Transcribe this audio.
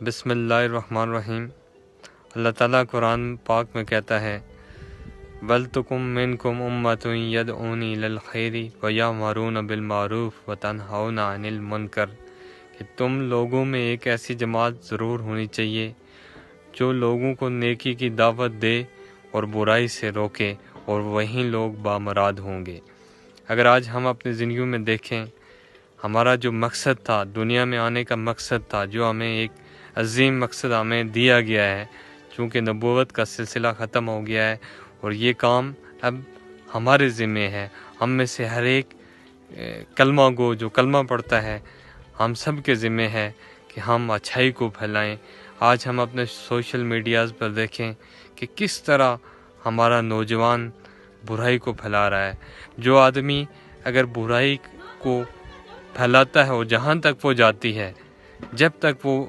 بسم اللہ الرحمن الرحیم۔ اللہ تعالیٰ قرآن پاک میں کہتا ہے وَلْتَكُن مِّنكُمْ أُمَّةٌ يَدْعُونَ إِلَى الْخَيْرِ وَيَأْمُرُونَ بِالْمَعْرُوفِ وَيَنْهَوْنَ عَنِ الْمُنكَرِ کہ تم لوگوں میں ایک ایسی جماعت ضرور ہونی چاہیے جو لوگوں کو نیکی کی دعوت دے اور برائی سے روکے، اور وہیں لوگ بامراد ہوں گے۔ اگر آج ہم اپنی زندگیوں میں دیکھیں، ہمارا جو مقصد تھا، دنیا میں آنے کا مقصد تھا، جو ہمیں ایک عظیم مقصد ہمیں دیا گیا ہے، چونکہ نبوت کا سلسلہ ختم ہو گیا ہے اور یہ کام اب ہمارے ذمہ ہے۔ ہم میں سے ہر ایک کلمہ گو جو کلمہ پڑھتا ہے، ہم سب کے ذمہ ہے کہ ہم اچھائی کو پھیلائیں۔ آج ہم اپنے سوشل میڈیاز پر دیکھیں کہ کس طرح ہمارا نوجوان برائی کو پھیلا رہا ہے۔ جو آدمی اگر برائی کو پھیلاتا ہے اور جہاں تک وہ جاتی ہے، جب تک وہ